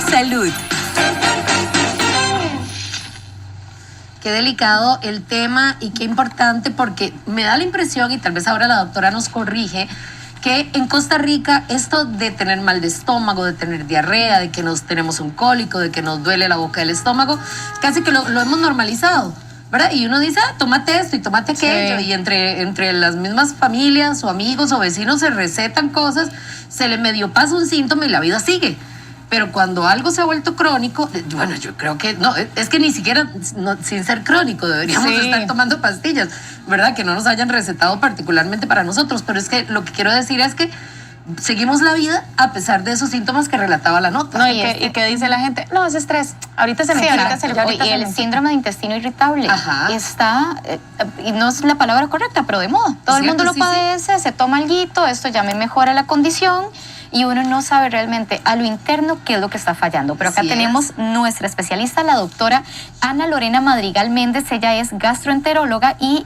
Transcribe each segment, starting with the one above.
Salud. Qué delicado el tema y qué importante, porque me da la impresión, y tal vez ahora la doctora nos corrige, que en Costa Rica esto de tener mal de estómago, de tener diarrea, de que nos tenemos un cólico, de que nos duele la boca del estómago, casi que lo hemos normalizado, ¿verdad? Y uno dice, tómate esto y tómate aquello, y entre las mismas familias o amigos o vecinos se recetan cosas, se le medio pasa un síntoma y la vida sigue. Pero cuando algo se ha vuelto crónico, bueno, yo creo que no, es que ni siquiera sin ser crónico deberíamos estar tomando pastillas, ¿verdad? Que no nos hayan recetado particularmente para nosotros, pero es que lo que quiero decir es que seguimos la vida a pesar de esos síntomas que relataba la nota. No, y que dice la gente, no, es estrés, ahorita se me quita, y el síndrome de intestino irritable está, y no es la palabra correcta, pero de moda. Todo el mundo lo padece, se toma alguito, esto ya me mejora la condición, y uno no sabe realmente a lo interno qué es lo que está fallando. Pero acá tenemos nuestra especialista, la doctora Ana Lorena Madrigal Méndez. Ella es gastroenteróloga y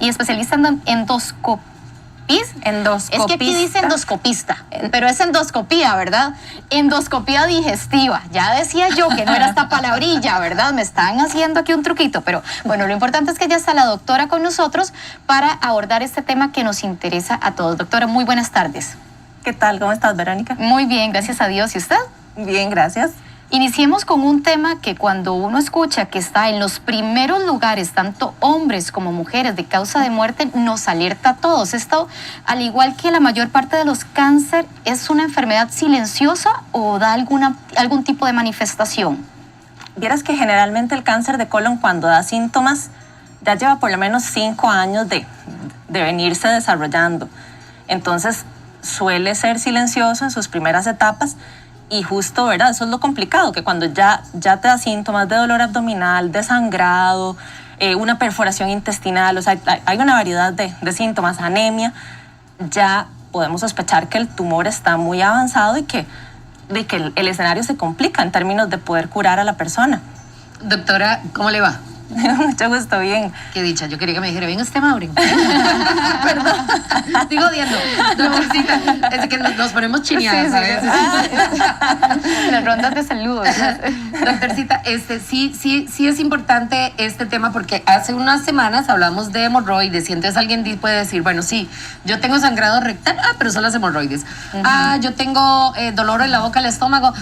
especialista en endoscopía. Es que aquí dice endoscopista, pero es endoscopía, ¿verdad? Endoscopía digestiva. Ya decía yo que no era esta palabrilla, ¿verdad? Me están haciendo aquí un truquito, pero bueno, lo importante es que ya está la doctora con nosotros para abordar este tema que nos interesa a todos. Doctora, muy buenas tardes. ¿Qué tal? ¿Cómo estás, Verónica? Muy bien, gracias a Dios. ¿Y usted? Bien, gracias. Iniciemos con un tema que cuando uno escucha que está en los primeros lugares, tanto hombres como mujeres, de causa de muerte, nos alerta a todos. Esto, al igual que la mayor parte de los cáncer, ¿es una enfermedad silenciosa o da algún tipo de manifestación? Vieras que generalmente el cáncer de colon, cuando da síntomas, ya lleva por lo menos 5 años de venirse desarrollando. Entonces, suele ser silencioso en sus primeras etapas. Y justo, ¿verdad? Eso es lo complicado, que cuando ya te da síntomas de dolor abdominal, de sangrado, una perforación intestinal, o sea, hay una variedad de síntomas, anemia, ya podemos sospechar que el tumor está muy avanzado y que el escenario se complica en términos de poder curar a la persona. Doctora, ¿cómo le va? Mucho gusto, bien. Qué dicha, yo quería que me dijera, bien usted, Maureen. Perdón, estoy jodiendo. Doctorcita, es que nos ponemos chineadas a veces. Las rondas de saludos. Doctorcita, sí es importante este tema, porque hace unas semanas hablamos de hemorroides y entonces alguien puede decir, bueno, sí, yo tengo sangrado rectal, pero son las hemorroides. Yo tengo dolor en la boca, el estómago.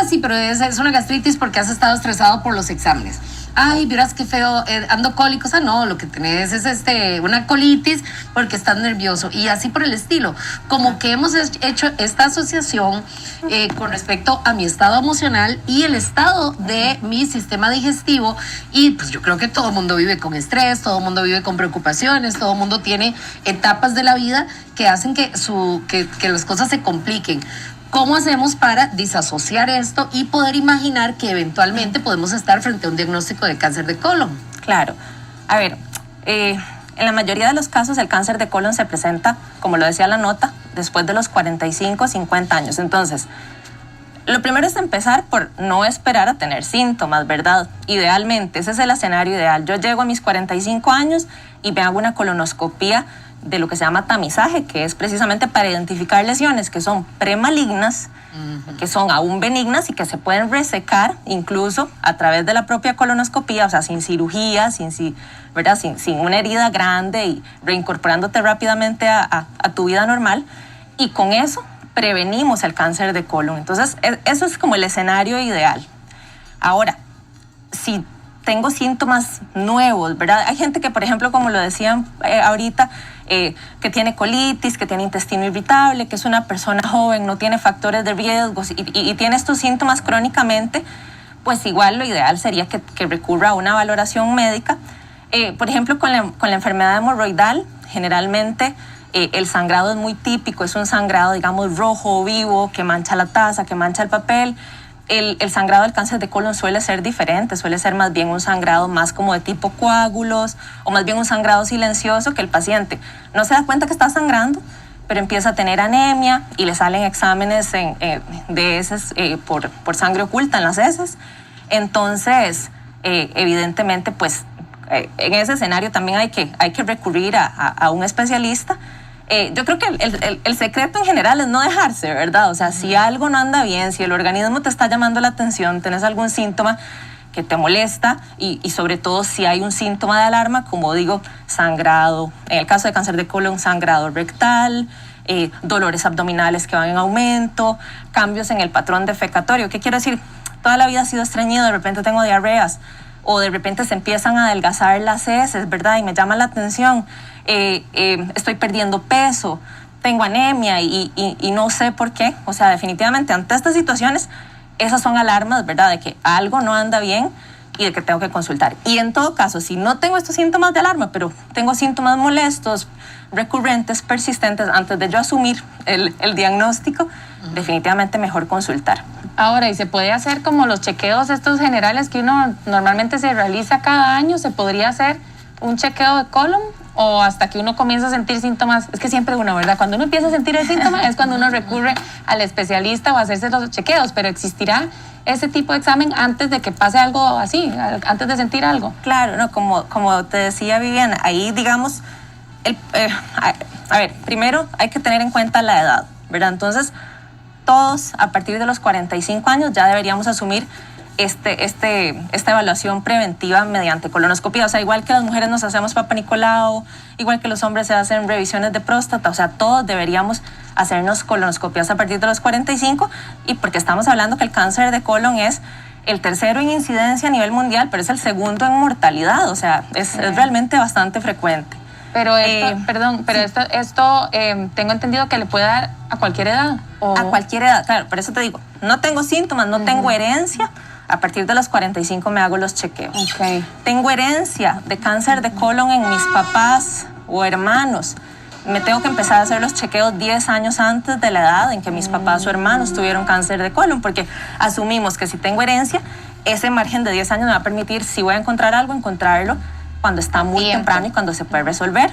Sí, pero es una gastritis porque has estado estresado por los exámenes. Ay, verás qué feo, ando cólicos. No, lo que tenés es una colitis porque estás nervioso, y así por el estilo. Como que hemos hecho esta asociación con respecto a mi estado emocional y el estado de mi sistema digestivo, y pues yo creo que todo el mundo vive con estrés, todo el mundo vive con preocupaciones, todo el mundo tiene etapas de la vida que hacen que las cosas se compliquen. ¿Cómo hacemos para disasociar esto y poder imaginar que eventualmente podemos estar frente a un diagnóstico de cáncer de colon? Claro. A ver, en la mayoría de los casos el cáncer de colon se presenta, como lo decía la nota, después de los 45, 50 años. Entonces, lo primero es empezar por no esperar a tener síntomas, ¿verdad? Idealmente, ese es el escenario ideal. Yo llego a mis 45 años y me hago una colonoscopía de lo que se llama tamizaje, que es precisamente para identificar lesiones que son premalignas, que son aún benignas y que se pueden resecar incluso a través de la propia colonoscopía, o sea, sin cirugía, ¿verdad? Sin una herida grande, y reincorporándote rápidamente a tu vida normal, y con eso prevenimos el cáncer de colon. Entonces, eso es como el escenario ideal. Ahora, si tengo síntomas nuevos, ¿verdad? Hay gente que, por ejemplo, como lo decían ahorita, que tiene colitis, que tiene intestino irritable, que es una persona joven, no tiene factores de riesgo y tiene estos síntomas crónicamente, pues igual lo ideal sería que recurra a una valoración médica. Por ejemplo, con la enfermedad hemorroidal, generalmente el sangrado es muy típico, es un sangrado, digamos, rojo, vivo, que mancha la taza, que mancha el papel. El sangrado del cáncer de colon suele ser diferente, suele ser más bien un sangrado más como de tipo coágulos, o más bien un sangrado silencioso, que el paciente no se da cuenta que está sangrando, pero empieza a tener anemia y le salen exámenes de heces por sangre oculta en las heces. Entonces, evidentemente, pues en ese escenario también hay que recurrir a un especialista. Yo creo que el secreto en general es no dejarse, ¿verdad? O sea, si algo no anda bien, si el organismo te está llamando la atención, tenés algún síntoma que te molesta y sobre todo si hay un síntoma de alarma, como digo, sangrado, en el caso de cáncer de colon, sangrado rectal, dolores abdominales que van en aumento, cambios en el patrón defecatorio. ¿Qué quiero decir? Toda la vida he sido estreñido, de repente tengo diarreas, o de repente se empiezan a adelgazar las heces, ¿verdad? Y me llama la atención, estoy perdiendo peso, tengo anemia y no sé por qué. O sea, definitivamente ante estas situaciones, esas son alarmas, ¿verdad? De que algo no anda bien y de que tengo que consultar. Y en todo caso, si no tengo estos síntomas de alarma, pero tengo síntomas molestos, recurrentes, persistentes, antes de yo asumir el diagnóstico, definitivamente mejor consultar. Ahora, ¿y se puede hacer como los chequeos estos generales que uno normalmente se realiza cada año? ¿Se podría hacer un chequeo de colon? ¿O hasta que uno comienza a sentir síntomas? Es que siempre uno, ¿verdad? Cuando uno empieza a sentir el síntoma es cuando uno recurre al especialista o a hacerse los chequeos, pero ¿existirá ese tipo de examen antes de que pase algo así, antes de sentir algo? Claro, no, como te decía Viviana, ahí digamos, a ver, primero hay que tener en cuenta la edad, ¿verdad? Entonces, todos a partir de los 45 años ya deberíamos asumir esta evaluación preventiva mediante colonoscopia. O sea, igual que las mujeres nos hacemos Papa Nicolau, igual que los hombres se hacen revisiones de próstata, o sea, todos deberíamos hacernos colonoscopias a partir de los 45, y porque estamos hablando que el cáncer de colon es el tercero en incidencia a nivel mundial, pero es el segundo en mortalidad, o sea, es realmente bastante frecuente. Pero esto tengo entendido que le puede dar a cualquier edad. A cualquier edad, claro, por eso te digo, no tengo síntomas, no tengo herencia, a partir de los 45 me hago los chequeos. Okay. Tengo herencia de cáncer de colon en mis papás o hermanos, me tengo que empezar a hacer los chequeos 10 años antes de la edad en que mis papás o hermanos tuvieron cáncer de colon, porque asumimos que si tengo herencia, ese margen de 10 años me va a permitir, si voy a encontrar algo, encontrarlo cuando está muy temprano y cuando se puede resolver.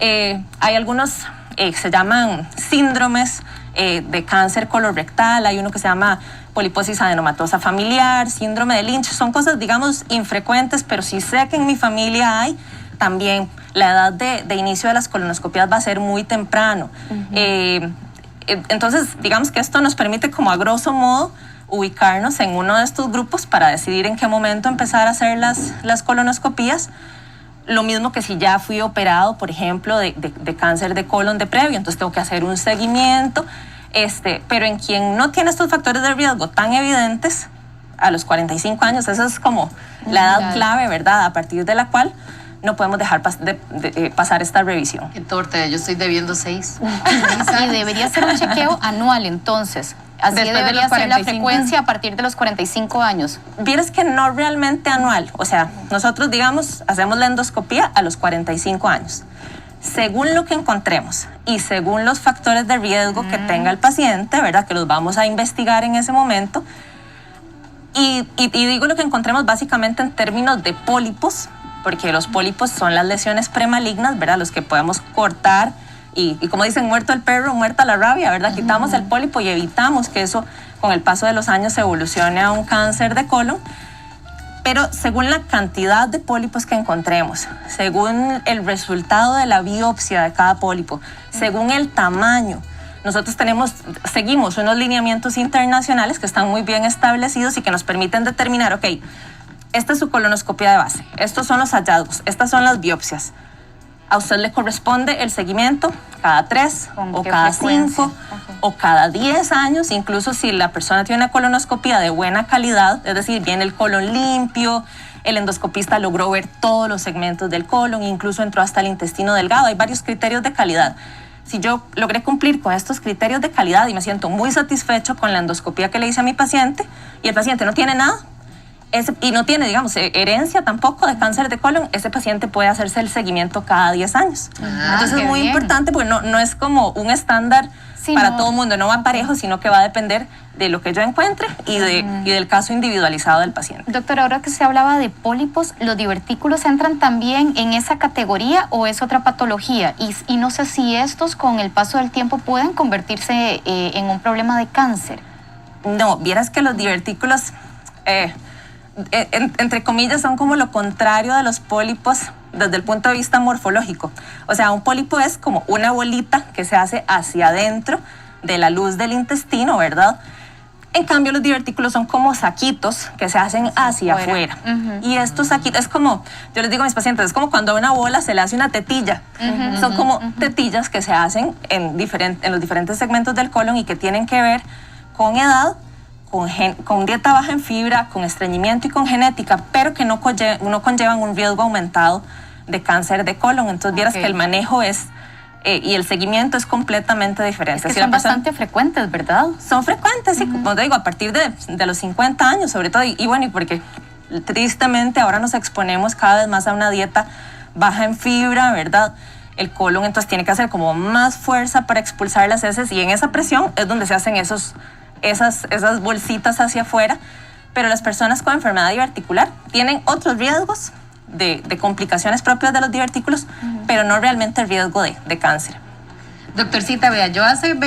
Hay algunos se llaman síndromes de cáncer colorectal, hay uno que se llama poliposis adenomatosa familiar, síndrome de Lynch, son cosas, digamos, infrecuentes, pero si sé que en mi familia hay, también la edad de inicio de las colonoscopias va a ser muy temprano. Entonces, digamos que esto nos permite, como a grosso modo, ubicarnos en uno de estos grupos para decidir en qué momento empezar a hacer las colonoscopías. Lo mismo que si ya fui operado, por ejemplo, de cáncer de colon de previo, entonces tengo que hacer un seguimiento. Pero en quien no tiene estos factores de riesgo tan evidentes, a los 45 años, esa es como la edad clave, ¿verdad? A partir de la cual no podemos dejar pasar esta revisión. Qué torta, yo estoy debiendo 6. Y debería ser un chequeo anual, entonces. Así debería ser la frecuencia a partir de los 45 años. Vieras que no realmente anual. O sea, nosotros, digamos, hacemos la endoscopía a los 45 años. Según lo que encontremos y según los factores de riesgo que tenga el paciente, ¿verdad? Que los vamos a investigar en ese momento. Y digo lo que encontremos básicamente en términos de pólipos, porque los pólipos son las lesiones premalignas, ¿verdad? Los que podemos cortar y como dicen, muerto el perro, muerta la rabia, ¿verdad? Quitamos el pólipo y evitamos que eso con el paso de los años evolucione a un cáncer de colon. Pero según la cantidad de pólipos que encontremos, según el resultado de la biopsia de cada pólipo, según el tamaño, nosotros seguimos unos lineamientos internacionales que están muy bien establecidos y que nos permiten determinar, ok, esta es su colonoscopia de base, estos son los hallazgos, estas son las biopsias. A usted le corresponde el seguimiento cada 3 o cada 5 o cada 10 años, incluso si la persona tiene una colonoscopia de buena calidad, es decir, viene el colon limpio, el endoscopista logró ver todos los segmentos del colon, incluso entró hasta el intestino delgado, hay varios criterios de calidad. Si yo logré cumplir con estos criterios de calidad y me siento muy satisfecho con la endoscopia que le hice a mi paciente y el paciente no tiene nada, y no tiene, digamos, herencia tampoco de cáncer de colon, ese paciente puede hacerse el seguimiento cada 10 años. Entonces es muy importante porque no es como un estándar para todo el mundo, no va parejo, sino que va a depender de lo que yo encuentre y del caso individualizado del paciente. Doctora, ahora que se hablaba de pólipos, ¿los divertículos entran también en esa categoría o es otra patología? Y no sé si estos con el paso del tiempo pueden convertirse en un problema de cáncer. No, vieras que los divertículos... entre comillas, son como lo contrario de los pólipos, desde el punto de vista morfológico. O sea, un pólipo es como una bolita que se hace hacia adentro de la luz del intestino, ¿verdad? En cambio, los divertículos son como saquitos que se hacen hacia afuera. Y estos saquitos, es como, yo les digo a mis pacientes, es como cuando a una bola se le hace una tetilla. Son como tetillas que se hacen en los diferentes segmentos del colon y que tienen que ver con edad, con dieta baja en fibra, con estreñimiento y con genética, pero que no conllevan un riesgo aumentado de cáncer de colon. Entonces, vieras que el manejo es... y el seguimiento es completamente diferente. Es que son bastante frecuentes, ¿verdad? Son frecuentes, sí, como te digo, a partir de los 50 años, sobre todo, y bueno, y porque tristemente ahora nos exponemos cada vez más a una dieta baja en fibra, ¿verdad? El colon entonces tiene que hacer como más fuerza para expulsar las heces y en esa presión es donde se hacen esas bolsitas hacia afuera, pero las personas con enfermedad diverticular tienen otros riesgos de complicaciones propias de los divertículos, pero no realmente el riesgo de cáncer. Doctorcita, vea, yo hace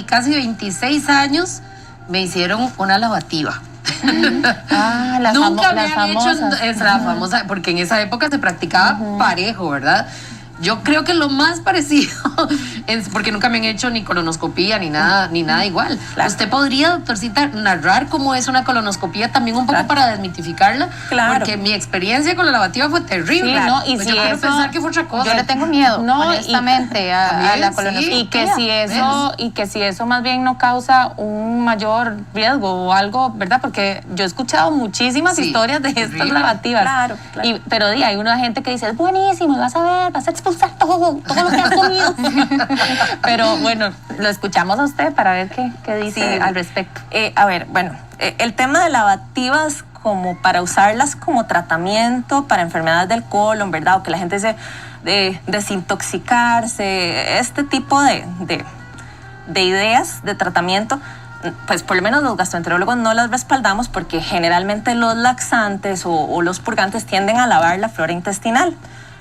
casi 26 años me hicieron una lavativa. Nunca me han hecho la famosa, porque en esa época se practicaba parejo, ¿verdad? Yo creo que lo más parecido es porque nunca me han hecho ni colonoscopía ni nada igual. Claro. ¿Usted podría, doctorcita, narrar cómo es una colonoscopía también un poco para desmitificarla? Claro. Porque mi experiencia con la lavativa fue terrible. Sí, ¿no? Y pues si yo quiero pensar que fue otra cosa. Yo le tengo miedo, honestamente, a la colonoscopia. Y que si eso más bien no causa un mayor riesgo o algo, ¿verdad? Porque yo he escuchado muchísimas historias de estas lavativas. Claro. Pero hay una gente que dice, es buenísimo, vas a ver, vas a expulsar todo lo que has comido. Pero bueno, lo escuchamos a usted para ver qué dice al respecto. A ver, bueno, el tema de lavativas como para usarlas como tratamiento para enfermedades del colon, ¿verdad? O que la gente dice de desintoxicarse, este tipo de ideas de tratamiento, pues por lo menos los gastroenterólogos no las respaldamos porque generalmente los laxantes o los purgantes tienden a lavar la flora intestinal,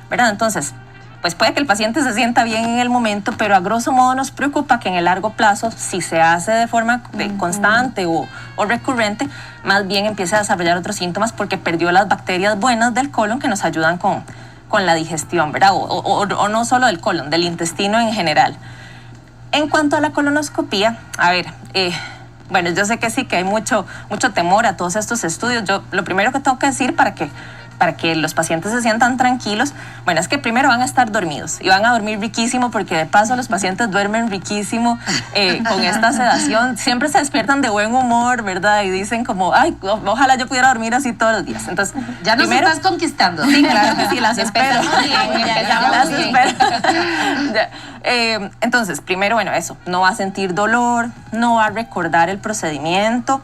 ¿verdad? Entonces, pues puede que el paciente se sienta bien en el momento, pero a grosso modo nos preocupa que en el largo plazo, si se hace de forma constante o recurrente, más bien empiece a desarrollar otros síntomas porque perdió las bacterias buenas del colon que nos ayudan con la digestión, ¿verdad? O no solo del colon, del intestino en general. En cuanto a la colonoscopía, a ver, bueno, yo sé que sí, que hay mucho temor a todos estos estudios. Yo lo primero que tengo que decir para que los pacientes se sientan tranquilos, bueno, es que primero van a estar dormidos y van a dormir riquísimo porque de paso los pacientes duermen riquísimo con esta sedación. Siempre se despiertan de buen humor, ¿verdad? Y dicen como, ay, ojalá yo pudiera dormir así todos los días. Entonces, ya nos estás conquistando. Sí, claro que sí, las espero. Entonces, primero, bueno, eso, no va a sentir dolor, no va a recordar el procedimiento.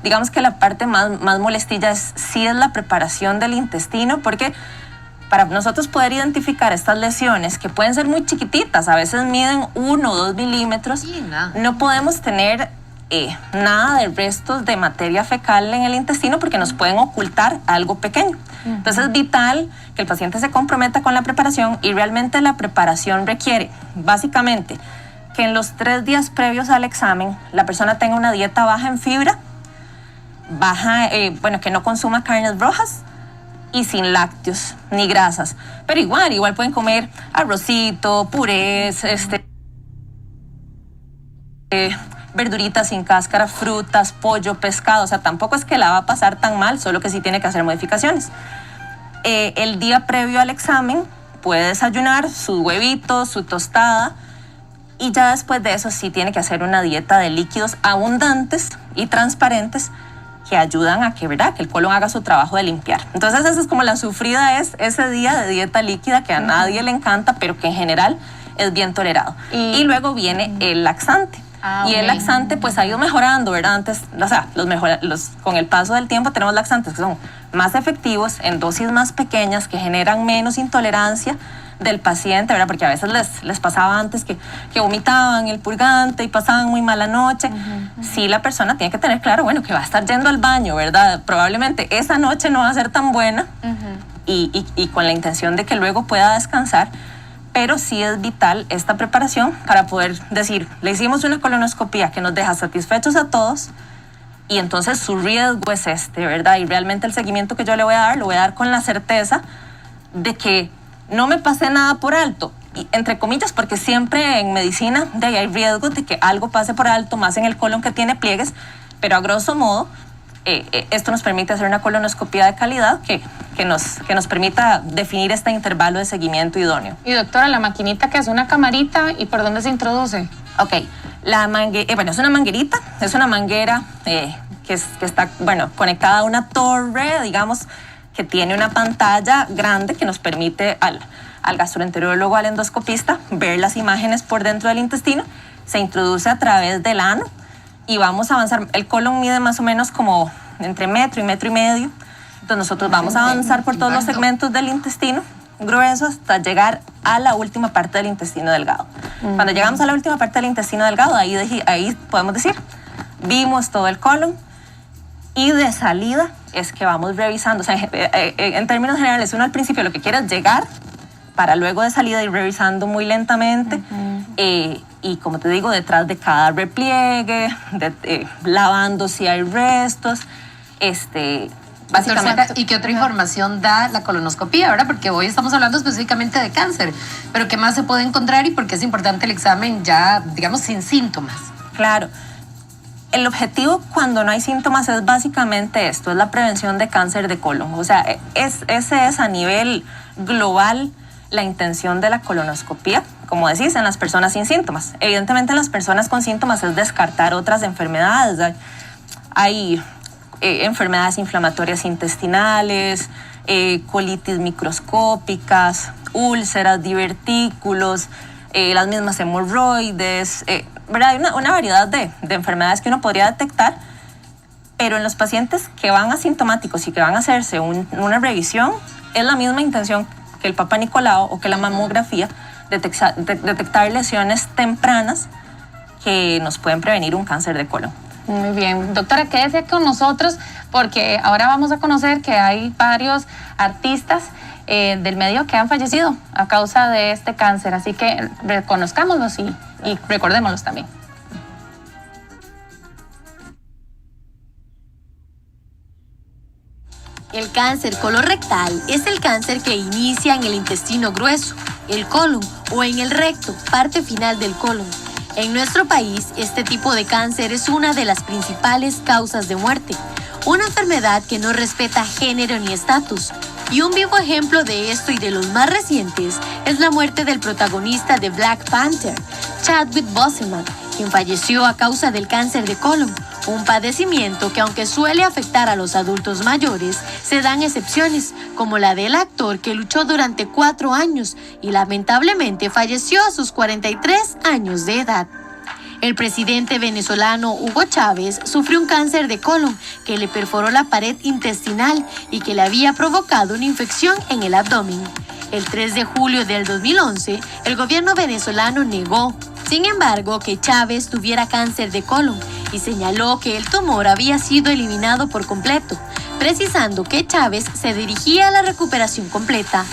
Digamos que la parte más molestilla sí es la preparación del intestino, porque para nosotros poder identificar estas lesiones, que pueden ser muy chiquititas, a veces miden 1 o 2 milímetros, no podemos tener nada de restos de materia fecal en el intestino porque nos pueden ocultar algo pequeño. Entonces es vital que el paciente se comprometa con la preparación y realmente la preparación requiere, básicamente, que en los 3 días previos al examen la persona tenga una dieta baja en fibra, que no consuma carnes rojas y sin lácteos ni grasas. Pero igual pueden comer arrocito, purés, verduritas sin cáscara, frutas, pollo, pescado. O sea, tampoco es que la va a pasar tan mal, solo que sí tiene que hacer modificaciones. El día previo al examen puede desayunar sus huevitos, su tostada, y ya después de eso sí tiene que hacer una dieta de líquidos abundantes y transparentes que ayudan a que el colon haga su trabajo de limpiar. Entonces esa es como la sufrida, es ese día de dieta líquida que a nadie le encanta, pero que en general es bien tolerado. Y luego viene el laxante. Y el laxante pues ha ido mejorando, ¿verdad? Antes, o sea, con el paso del tiempo tenemos laxantes que son más efectivos, en dosis más pequeñas, que generan menos intolerancia del paciente, ¿verdad? Porque a veces les pasaba antes que vomitaban el purgante y pasaban muy mala noche. Sí, la persona tiene que tener claro, bueno, que va a estar yendo al baño, ¿verdad? Probablemente esa noche no va a ser tan buena y con la intención de que luego pueda descansar, pero sí es vital esta preparación para poder decir, le hicimos una colonoscopía que nos deja satisfechos a todos y entonces su riesgo es ¿verdad? Y realmente el seguimiento que yo le voy a dar, lo voy a dar con la certeza de que no me pasé nada por alto, y, entre comillas, porque siempre en medicina hay riesgo de que algo pase por alto, más en el colon que tiene pliegues, pero a grosso modo, esto nos permite hacer una colonoscopia de calidad que nos permita definir este intervalo de seguimiento idóneo. Y doctora, la maquinita que es una camarita, ¿y por dónde se introduce? Ok, es una manguerita, es una manguera que está, conectada a una torre, digamos, que tiene una pantalla grande que nos permite al gastroenterólogo, al endoscopista, ver las imágenes por dentro del intestino. Se introduce a través del ano y vamos a avanzar. El colon mide más o menos como entre metro y metro y medio. Entonces nosotros vamos a avanzar por todos los segmentos del intestino grueso hasta llegar a la última parte del intestino delgado. Cuando llegamos a la última parte del intestino delgado, ahí podemos decir, vimos todo el colon, y de salida es que vamos revisando. O sea, en términos generales, uno al principio lo que quiere es llegar para luego de salida ir revisando muy lentamente. Y como te digo, detrás de cada repliegue, lavando si hay restos, básicamente. ¿Y qué otra información da la colonoscopía, verdad? Porque hoy estamos hablando específicamente de cáncer, pero ¿qué más se puede encontrar y por qué es importante el examen ya, digamos, sin síntomas? Claro. El objetivo cuando no hay síntomas es básicamente esto, es la prevención de cáncer de colon. O sea, ese es a nivel global la intención de la colonoscopía, como decís, en las personas sin síntomas. Evidentemente en las personas con síntomas es descartar otras enfermedades. Hay enfermedades inflamatorias intestinales, colitis microscópicas, úlceras, divertículos, las mismas hemorroides, ¿verdad? Hay una variedad de enfermedades que uno podría detectar, pero en los pacientes que van asintomáticos y que van a hacerse una revisión, es la misma intención que el Papa Nicolau o que la mamografía, detectar lesiones tempranas que nos pueden prevenir un cáncer de colon. Muy bien. Doctora, quédese con nosotros porque ahora vamos a conocer que hay varios artistas del medio que han fallecido a causa de este cáncer. Así que reconozcámoslos y recordémoslos también. El cáncer colorectal es el cáncer que inicia en el intestino grueso, el colon o en el recto, parte final del colon. En nuestro país, este tipo de cáncer es una de las principales causas de muerte, una enfermedad que no respeta género ni estatus. Y un vivo ejemplo de esto y de los más recientes es la muerte del protagonista de Black Panther, Chadwick Boseman, quien falleció a causa del cáncer de colon, un padecimiento que aunque suele afectar a los adultos mayores, se dan excepciones, como la del actor que luchó durante 4 años y lamentablemente falleció a sus 43 años de edad. El presidente venezolano Hugo Chávez sufrió un cáncer de colon que le perforó la pared intestinal y que le había provocado una infección en el abdomen. El 3 de julio del 2011, el gobierno venezolano negó, sin embargo, que Chávez tuviera cáncer de colon y señaló que el tumor había sido eliminado por completo, precisando que Chávez se dirigía a la recuperación completa.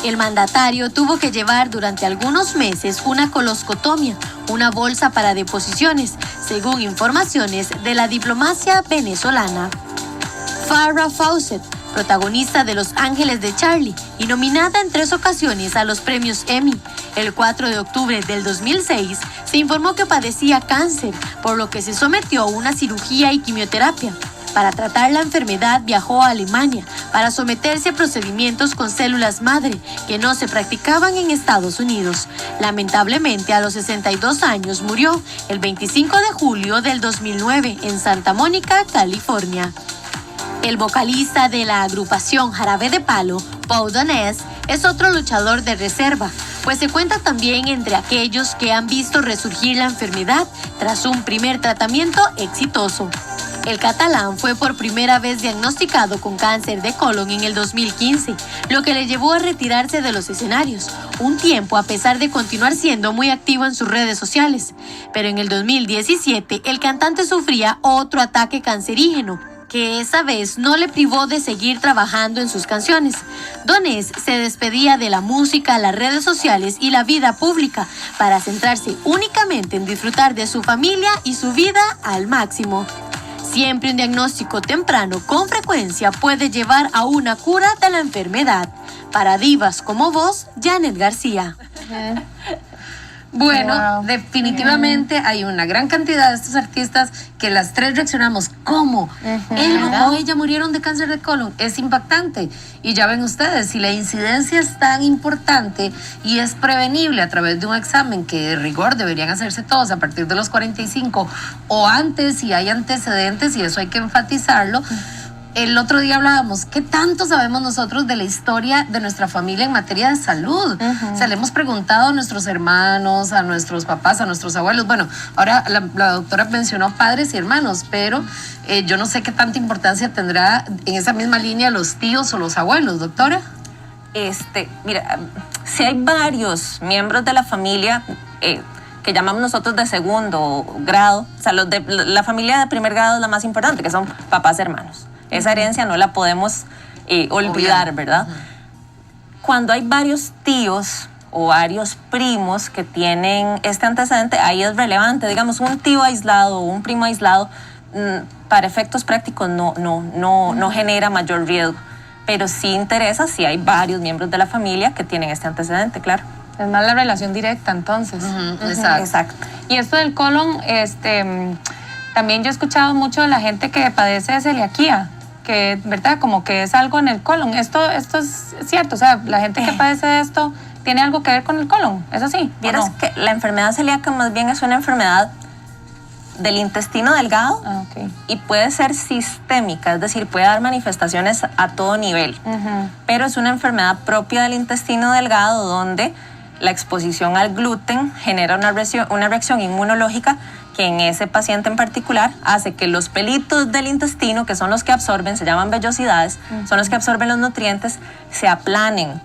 El mandatario tuvo que llevar durante algunos meses una coloscotomía, una bolsa para deposiciones, según informaciones de la diplomacia venezolana. Farrah Fawcett, protagonista de Los Ángeles de Charlie y nominada en 3 ocasiones a los premios Emmy. El 4 de octubre del 2006 se informó que padecía cáncer, por lo que se sometió a una cirugía y quimioterapia. Para tratar la enfermedad viajó a Alemania para someterse a procedimientos con células madre que no se practicaban en Estados Unidos. Lamentablemente, a los 62 años murió el 25 de julio del 2009 en Santa Mónica, California. El vocalista de la agrupación Jarabe de Palo, Pau Donés, es otro luchador de reserva, pues se cuenta también entre aquellos que han visto resurgir la enfermedad tras un primer tratamiento exitoso. El catalán fue por primera vez diagnosticado con cáncer de colon en el 2015, lo que le llevó a retirarse de los escenarios, un tiempo a pesar de continuar siendo muy activo en sus redes sociales. Pero en el 2017, el cantante sufría otro ataque cancerígeno, que esa vez no le privó de seguir trabajando en sus canciones. Donés se despedía de la música, las redes sociales y la vida pública para centrarse únicamente en disfrutar de su familia y su vida al máximo. Siempre un diagnóstico temprano con frecuencia puede llevar a una cura de la enfermedad. Para divas como vos, Janet García. Bueno, definitivamente hay una gran cantidad de estos artistas que las tres reaccionamos. ¿Cómo? Él o ella murieron de cáncer de colon. Es impactante. Y ya ven ustedes, si la incidencia es tan importante y es prevenible a través de un examen que de rigor deberían hacerse todos a partir de los 45 o antes si hay antecedentes, y eso hay que enfatizarlo. El otro día hablábamos, ¿qué tanto sabemos nosotros de la historia de nuestra familia en materia de salud? O sea, le hemos preguntado a nuestros hermanos, a nuestros papás, a nuestros abuelos. Bueno, ahora la doctora mencionó padres y hermanos, pero yo no sé qué tanta importancia tendrá en esa misma línea los tíos o los abuelos, doctora. Mira, si hay varios miembros de la familia que llamamos nosotros de segundo grado, o sea, la familia de primer grado es la más importante, que son papás y hermanos. Esa herencia no la podemos olvidar, ¿verdad? Cuando hay varios tíos o varios primos que tienen este antecedente, ahí es relevante. Digamos, un tío aislado o un primo aislado, para efectos prácticos no genera mayor riesgo. Pero sí interesa si hay varios miembros de la familia que tienen este antecedente, claro. Es más la relación directa, entonces. Exacto. Y esto del colon, también yo he escuchado mucho de la gente que padece de celiaquía, que, ¿verdad? Como que es algo en el colon. Esto es cierto, o sea, la gente que padece de esto tiene algo que ver con el colon, ¿es así? Vieras que la enfermedad celíaca más bien es una enfermedad del intestino delgado y puede ser sistémica, es decir, puede dar manifestaciones a todo nivel, pero es una enfermedad propia del intestino delgado donde la exposición al gluten genera una reacción inmunológica que en ese paciente en particular hace que los pelitos del intestino, que son los que absorben, se llaman vellosidades, son los que absorben los nutrientes, se aplanen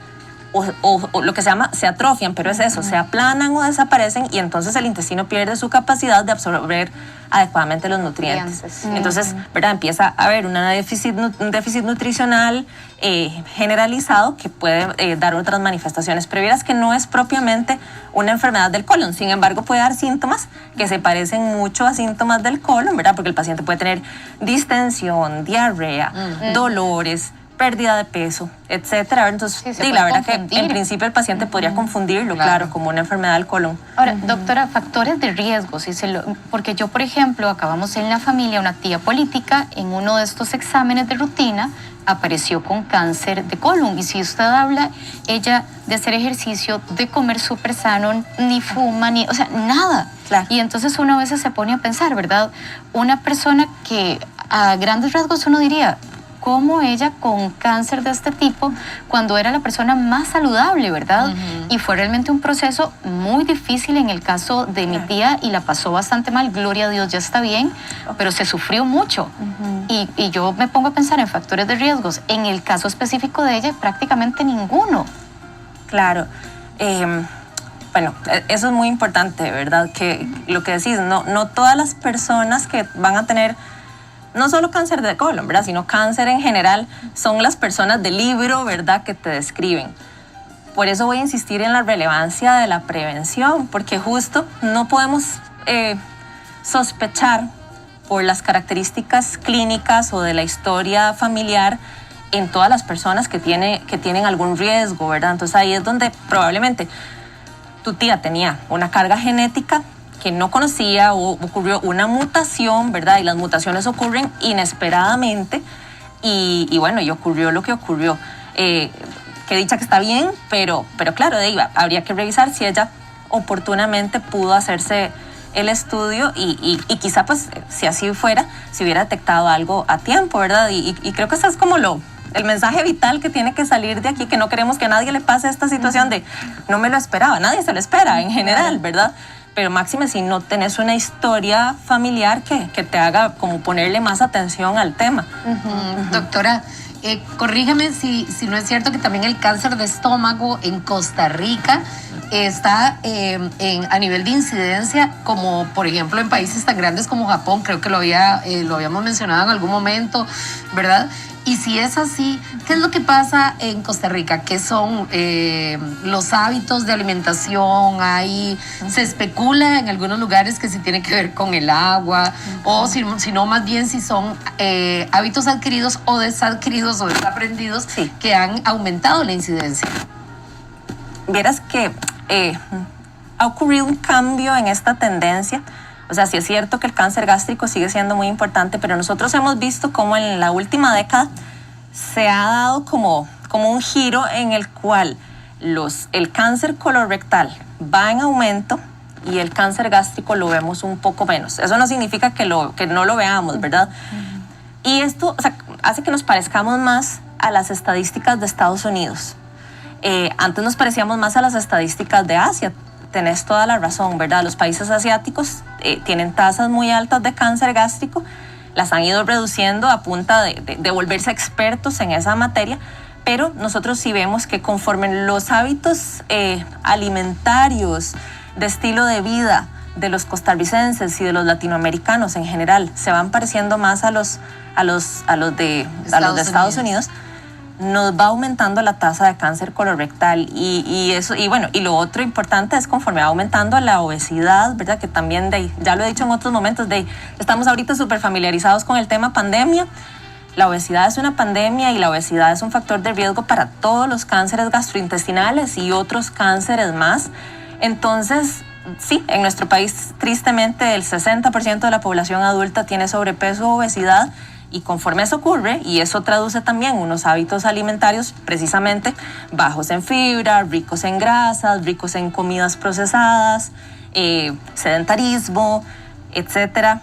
o lo que se llama, se atrofian, pero es eso, se aplanan o desaparecen y entonces el intestino pierde su capacidad de absorber adecuadamente los nutrientes. Entonces, ¿verdad? Empieza a haber un déficit nutricional generalizado que puede dar otras manifestaciones. Pero vieras que no es propiamente una enfermedad del colon, sin embargo puede dar síntomas que se parecen mucho a síntomas del colon, ¿verdad? Porque el paciente puede tener distensión, diarrea, dolores, pérdida de peso, etcétera. Entonces, la verdad confundir. Que en principio el paciente podría confundirlo, claro, como una enfermedad del colon. Ahora, doctora, factores de riesgo, porque yo, por ejemplo, acabamos en la familia una tía política, en uno de estos exámenes de rutina, apareció con cáncer de colon. Y si usted habla, ella de hacer ejercicio, de comer súper sano, ni fuma, o sea, nada. Claro. Y entonces uno a veces se pone a pensar, ¿verdad? Una persona que a grandes rasgos uno diría, ¿cómo ella con cáncer de este tipo cuando era la persona más saludable, ¿verdad? Y fue realmente un proceso muy difícil en el caso de mi tía y la pasó bastante mal, gloria a Dios, ya está bien, pero se sufrió mucho. Y yo me pongo a pensar en factores de riesgos. En el caso específico de ella, prácticamente ninguno. Claro. Bueno, eso es muy importante, ¿verdad? Que lo que decís, no todas las personas que van a tener no solo cáncer de colon, ¿verdad? Sino cáncer en general, son las personas del libro, ¿verdad?, que te describen. Por eso voy a insistir en la relevancia de la prevención, porque justo no podemos sospechar por las características clínicas o de la historia familiar en todas las personas que tienen algún riesgo, ¿verdad? Entonces ahí es donde probablemente tu tía tenía una carga genética que no conocía o ocurrió una mutación, ¿verdad? Y las mutaciones ocurren inesperadamente y bueno, y ocurrió lo que ocurrió. Que dicha que está bien, pero claro, habría que revisar si ella oportunamente pudo hacerse el estudio y quizá pues si así fuera, se hubiera detectado algo a tiempo, ¿verdad? Y creo que eso es como el mensaje vital que tiene que salir de aquí, que no queremos que a nadie le pase esta situación de no me lo esperaba, nadie se lo espera en general, ¿verdad? Pero máxime si no tenés una historia familiar que te haga como ponerle más atención al tema. Doctora, corrígeme si no es cierto que también el cáncer de estómago en Costa Rica está a nivel de incidencia, como por ejemplo en países tan grandes como Japón, creo que lo habíamos mencionado en algún momento, ¿verdad? Y si es así, ¿qué es lo que pasa en Costa Rica? ¿Qué son los hábitos de alimentación? Se especula en algunos lugares que si tiene que ver con el agua, o si no, más bien si son hábitos adquiridos o desadquiridos o desaprendidos que han aumentado la incidencia. Vieras que ha ocurrido un cambio en esta tendencia. O sea, sí es cierto que el cáncer gástrico sigue siendo muy importante, pero nosotros hemos visto cómo en la última década se ha dado como un giro en el cual el cáncer colorectal va en aumento y el cáncer gástrico lo vemos un poco menos. Eso no significa que no lo veamos, ¿verdad? Y esto, o sea, hace que nos parezcamos más a las estadísticas de Estados Unidos. Antes nos parecíamos más a las estadísticas de Asia. Tenés toda la razón, ¿verdad? Los países asiáticos tienen tasas muy altas de cáncer gástrico, las han ido reduciendo a punta de volverse expertos en esa materia, pero nosotros sí vemos que conforme los hábitos alimentarios, de estilo de vida de los costarricenses y de los latinoamericanos en general se van pareciendo más a los de Estados Unidos, nos va aumentando la tasa de cáncer colorectal y lo otro importante es conforme va aumentando la obesidad, ¿verdad? Que también ya lo he dicho en otros momentos, estamos ahorita súper familiarizados con el tema pandemia. La obesidad es una pandemia y la obesidad es un factor de riesgo para todos los cánceres gastrointestinales y otros cánceres más. Entonces, sí, en nuestro país tristemente el 60% de la población adulta tiene sobrepeso o obesidad. Y conforme eso ocurre, y eso traduce también unos hábitos alimentarios precisamente bajos en fibra, ricos en grasas, ricos en comidas procesadas, sedentarismo, etcétera,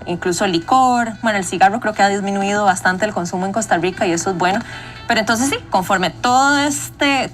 incluso licor. Bueno, el cigarro creo que ha disminuido bastante el consumo en Costa Rica y eso es bueno. Pero entonces sí, conforme todo este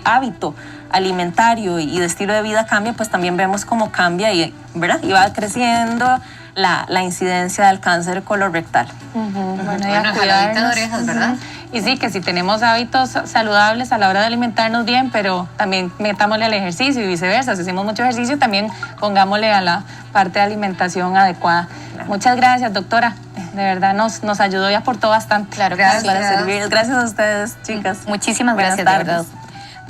hábito alimentario y de estilo de vida cambia, pues también vemos cómo cambia ¿verdad? Y va creciendo la incidencia del cáncer colorectal. Bueno, y a cuidarnos. De orejas, ¿verdad? Y sí, que si tenemos hábitos saludables a la hora de alimentarnos bien, pero también metámosle al ejercicio y viceversa. Si hacemos mucho ejercicio, también pongámosle a la parte de alimentación adecuada. Muchas gracias, doctora. De verdad nos ayudó y aportó bastante. Claro, gracias para servir. Gracias a ustedes, chicas. Muchísimas gracias, de verdad.